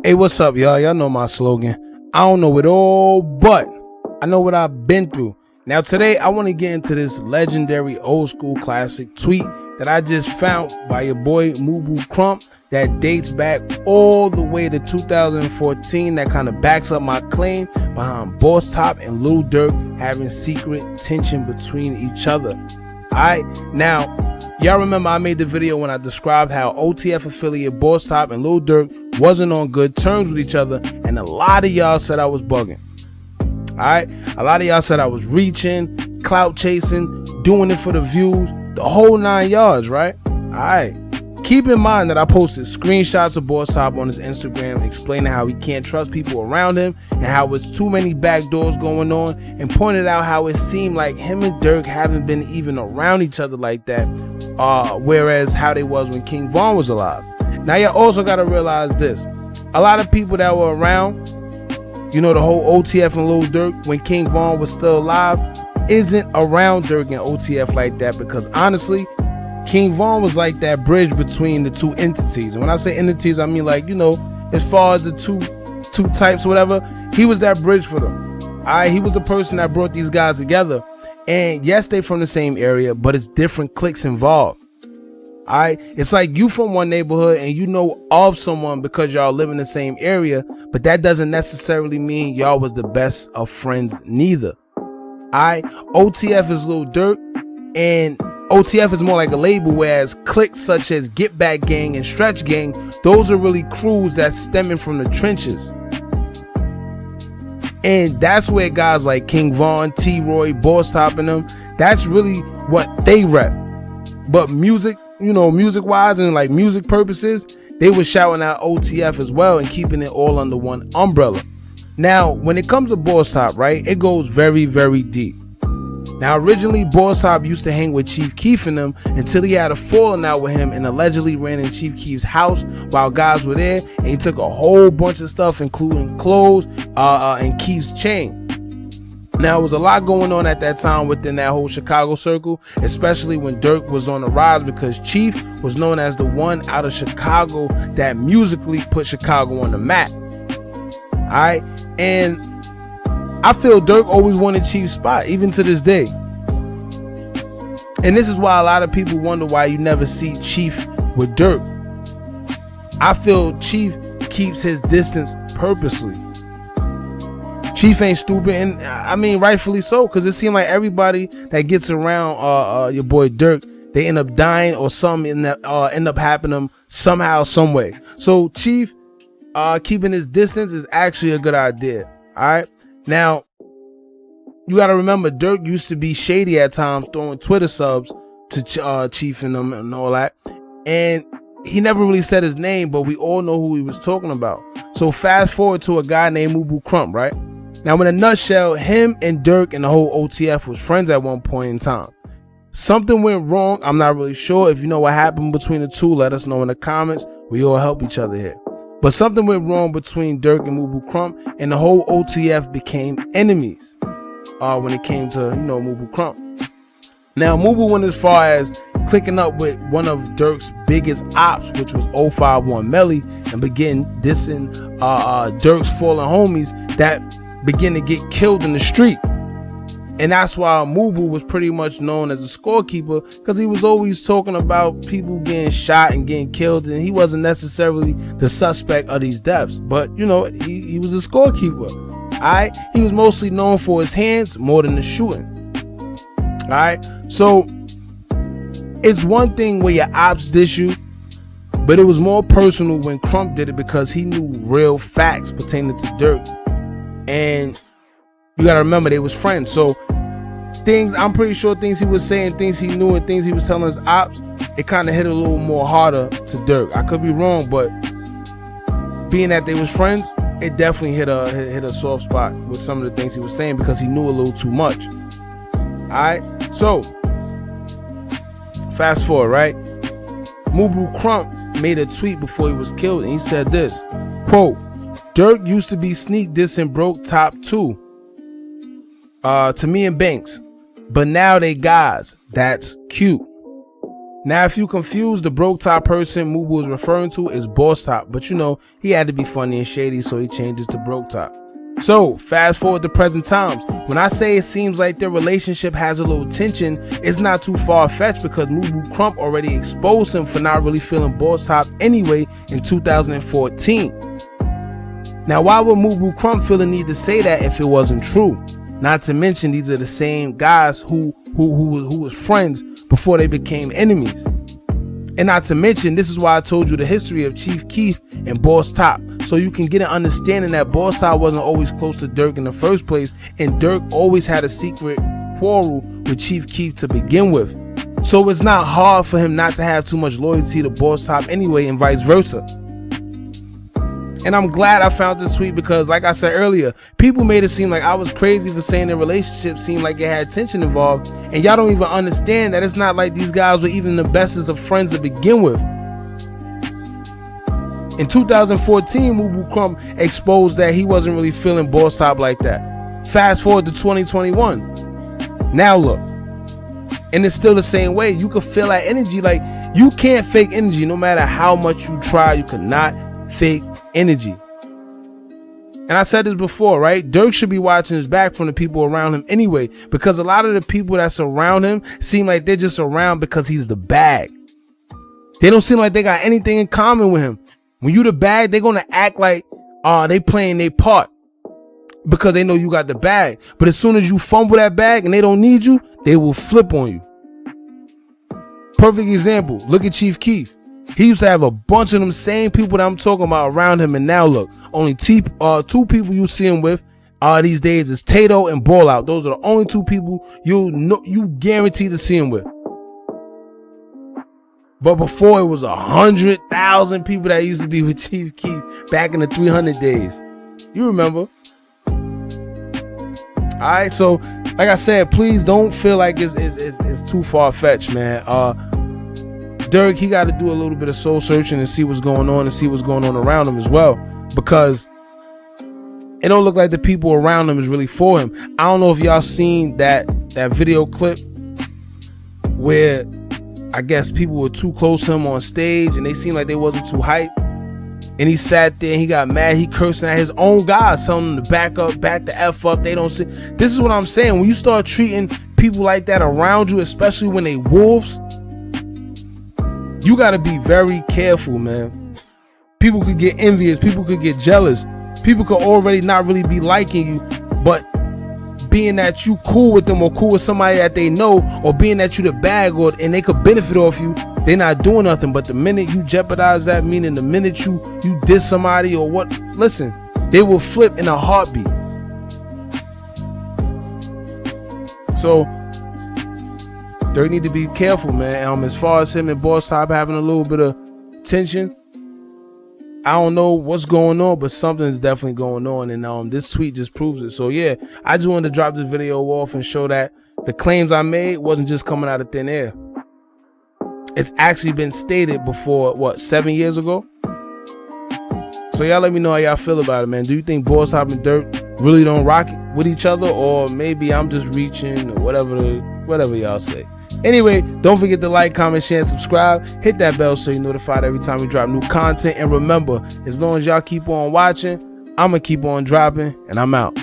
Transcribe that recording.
Hey, what's up, y'all? Y'all know my slogan. I don't know it all, but I know what I've been through. Now, today, I want to get into this legendary old school classic tweet that I just found by your boy Mubu Krump that dates back all the way to 2014 that kind of backs up my claim behind Bosstop and Lil Durk having secret tension between each other. Alright, now, y'all remember I made the video when I described how OTF affiliate Bosstop and Lil Durk wasn't on good terms with each other, and a lot of y'all said I was bugging. Alright, a lot of y'all said I was reaching, clout chasing, doing it for the views, the whole 9 yards, right? Alright, keep in mind that I posted screenshots of Bosstop on his Instagram explaining how he can't trust people around him and how it's too many back doors going on, and pointed out how it seemed like him and Durk haven't been even around each other like that, whereas how they was when King Von was alive. Now you also got to realize this: a lot of people that were around, you know, the whole OTF and Lil Durk when King Von was still alive, isn't around Durk and OTF like that, because honestly, King Von was like that bridge between the two entities. And when I say entities, I mean, like, you know, as far as the two types or whatever, he was that bridge for them. Alright, he was the person that brought these guys together. And yes, they from the same area, but it's different cliques involved. Alright, it's like you from one neighborhood and you know of someone because y'all live in the same area, but that doesn't necessarily mean y'all was the best of friends neither. Alright, OTF is Lil Durk, and OTF is more like a label, whereas cliques such as Get Back Gang and Stretch Gang, those are really crews that's stemming from the trenches. And that's where guys like King Von, T-Roy, Bosstop and them, that's really what they rep. But music, you know, music wise and like music purposes, they were shouting out OTF as well and keeping it all under one umbrella. Now, when it comes to Bosstop, right, it goes very, very deep. Now, originally, Bosstop used to hang with Chief Keef and them until he had a falling out with him and allegedly ran in Chief Keef's house while guys were there, and he took a whole bunch of stuff, including clothes and Keef's chain. Now, there was a lot going on at that time within that whole Chicago circle, especially when Durk was on the rise, because Chief was known as the one out of Chicago that musically put Chicago on the map. All right, and I feel Durk always wanted Chief's spot, even to this day. And this is why a lot of people wonder why you never see Chief with Durk. I feel Chief keeps his distance purposely. Chief ain't stupid, and I mean rightfully so, because it seems like everybody that gets around your boy Durk, they end up dying or something end up happening to them somehow, some way. So Chief keeping his distance is actually a good idea. All right. Now, you got to remember, Durk used to be shady at times, throwing Twitter subs to Chief and them and all that. And he never really said his name, but we all know who he was talking about. So fast forward to a guy named Mubu Krump, right? Now, in a nutshell, him and Durk and the whole OTF was friends at one point in time. Something went wrong. I'm not really sure. If you know what happened between the two, let us know in the comments. We all help each other here. But something went wrong between Durk and Mubu Krump, and the whole OTF became enemies when it came to, you know, Mubu Krump. Now, Mubu went as far as clicking up with one of Durk's biggest ops, which was 051 Melly, and began dissing Durk's fallen homies that began to get killed in the street. And that's why Mubu was pretty much known as a scorekeeper, because he was always talking about people getting shot and getting killed, and he wasn't necessarily the suspect of these deaths. But, you know, he was a scorekeeper. Alright? He was mostly known for his hands more than the shooting. Alright? So, it's one thing where your ops diss you, but it was more personal when Krump did it, because he knew real facts pertaining to Durk. And you gotta remember, they was friends. So things, I'm pretty sure things he was saying, things he knew, and things he was telling his ops, it kind of hit a little more harder to Durk. I could be wrong, but being that they was friends, it definitely hit a soft spot with some of the things he was saying, because he knew a little too much. Alright, so fast forward, right? Mubu Krump made a tweet before he was killed, and he said this, quote, "Durk used to be sneak dissing broke top 2 to me and Banks, but now they guys. That's cute. Now, if you confused, the broke top person Mubu was referring to is Bosstop, but you know, he had to be funny and shady, so he changed it to broke top. So, fast forward to present times. When I say it seems like their relationship has a little tension, it's not too far-fetched because Mubu Krump already exposed him for not really feeling Bosstop anyway in 2014. Now, why would Mubu Krump feel the need to say that if it wasn't true? Not to mention, these are the same guys who was friends before they became enemies. And not to mention, this is why I told you the history of Chief Keef and Bosstop, so you can get an understanding that Bosstop wasn't always close to Durk in the first place, and Durk always had a secret quarrel with Chief Keef to begin with. So it's not hard for him not to have too much loyalty to Bosstop anyway, and vice versa. And I'm glad I found this tweet because, like I said earlier, people made it seem like I was crazy for saying their relationship seemed like it had tension involved, and y'all don't even understand that it's not like these guys were even the bestest of friends to begin with. In 2014, Mubu Krump exposed that he wasn't really feeling Bosstop like that. Fast forward to 2021. Now look, and it's still the same way. You can feel that energy. Like, you can't fake energy. No matter how much you try, you cannot fake energy. And I said this before, right? Durk should be watching his back from the people around him anyway, because a lot of the people that surround him seem like they're just around because he's the bag. They don't seem like they got anything in common with him. When you the bag, they're gonna act like they playing their part because they know you got the bag. But as soon as you fumble that bag and they don't need you, they will flip on you. Perfect example, look at Chief Keef. He used to have a bunch of them same people that I'm talking about around him, and now look, only two people you see him with these days is Tato and Ball Out. Those are the only two people you guaranteed to see him with. But before, it was 100,000 people that used to be with Chief Keef back in the 300 days. You remember? All right, so like I said, please don't feel like it's too far-fetched, man. Durk, he got to do a little bit of soul searching and see what's going on and see what's going on around him as well, because it don't look like the people around him is really for him. I don't know if y'all seen that video clip where I guess people were too close to him on stage and they seemed like they wasn't too hype, and he sat there and he got mad. He cursing at his own guys, telling them to back up, back the F up. They don't see. This is what I'm saying. When you start treating people like that around you, especially when they wolves, you got to be very careful, man. People could get envious. People could get jealous. People could already not really be liking you, but being that you cool with them or cool with somebody that they know, or being that you the bag, and they could benefit off you, they're not doing nothing. But the minute you jeopardize that, meaning the minute you diss somebody or what, listen, they will flip in a heartbeat. So Durk need to be careful, man. As far as him and Bosstop having a little bit of tension, I don't know what's going on, but something's definitely going on, and this tweet just proves it. So yeah, I just wanted to drop this video off and show that the claims I made wasn't just coming out of thin air. It's actually been stated before, what, 7 years ago? So y'all let me know how y'all feel about it, man. Do you think Bosstop and Durk really don't rock with each other, or maybe I'm just reaching, or whatever y'all say? Anyway, don't forget to like, comment, share, and subscribe. Hit that bell so you're notified every time we drop new content. And remember, as long as y'all keep on watching, I'm going to keep on dropping, and I'm out.